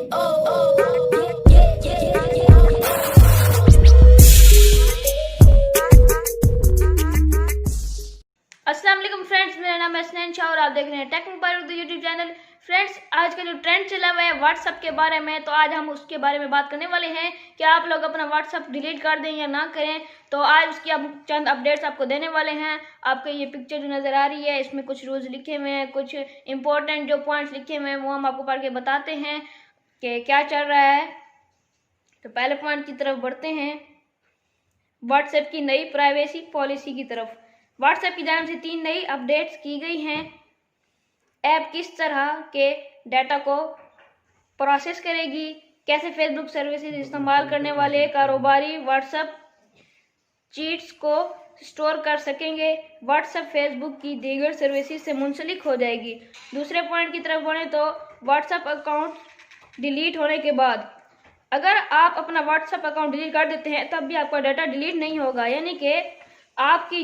अस्सलाम वालेकुम फ्रेंड्स, मेरा नाम है स्नैन शाह और आप देख रहे हैं tech mobile Urdu YouTube channel. Friends, आज का जो ट्रेंड चला हुआ है व्हाट्सएप के बारे में, तो आज हम उसके बारे में बात करने वाले हैं कि आप लोग अपना व्हाट्सएप डिलीट कर दें या ना करें। तो आज उसकी अब चंद अपडेट्स आपको देने वाले हैं। आपको ये पिक्चर जो नज़र आ रही है, इसमें कुछ रूल्स लिखे हुए हैं, कुछ इंपॉर्टेंट जो पॉइंट्स लिखे हुए हैं वो हम आपको पढ़ के बताते हैं कि क्या चल रहा है। तो पहले पॉइंट की तरफ बढ़ते हैं, व्हाट्सएप की नई प्राइवेसी पॉलिसी की तरफ। व्हाट्सएप की जानिब से 3 नई अपडेट्स की गई हैं। ऐप किस तरह के डाटा को प्रोसेस करेगी, कैसे फेसबुक सर्विसेज इस्तेमाल करने वाले कारोबारी व्हाट्सएप चीट्स को स्टोर कर सकेंगे, व्हाट्सएप फेसबुक की दीगर सर्विसेज से मुंसलिक हो जाएगी। दूसरे पॉइंट की तरफ बढ़ें तो व्हाट्सएप अकाउंट डिलीट होने के बाद अगर आप अपना व्हाट्सएप अकाउंट डिलीट कर देते हैं तब भी आपका डाटा डिलीट नहीं होगा, यानी कि आपकी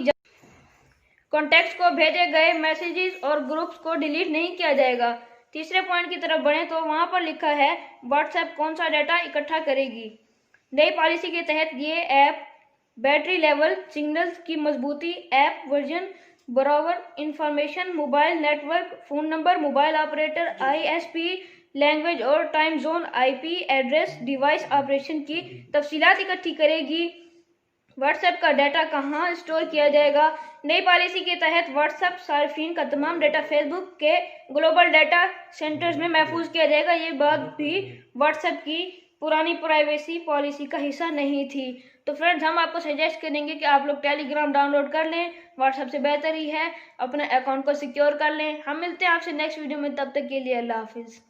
कॉन्टैक्ट्स को भेजे गए मैसेजेस और ग्रुप्स को डिलीट नहीं किया जाएगा। तीसरे पॉइंट की तरफ बढ़ें तो वहां पर लिखा है व्हाट्सएप कौन सा डाटा इकट्ठा करेगी। नई पॉलिसी के तहत ये ऐप बैटरी लेवल, सिग्नल्स की मजबूती, ऐप वर्जन, बराबर information, mobile network, phone number, mobile operator, ISP, language और time zone, IP address, device operation की तफसीलात इकट्ठी करेगी। व्हाट्सएप का डाटा कहाँ स्टोर किया जाएगा। नई पॉलिसी के तहत व्हाट्सएप सार्फिन का तमाम डाटा फेसबुक के ग्लोबल डाटा सेंटर्स में महफूज किया जाएगा। ये बात भी व्हाट्सएप की पुरानी प्राइवेसी पॉलिसी का हिस्सा नहीं थी। तो फ्रेंड्स, हम आपको सजेस्ट करेंगे कि आप लोग टेलीग्राम डाउनलोड कर लें, व्हाट्सएप से बेहतर ही है, अपने अकाउंट को सिक्योर कर लें। हम मिलते हैं आपसे नेक्स्ट वीडियो में, तब तक के लिए अल्लाह हाफिज़।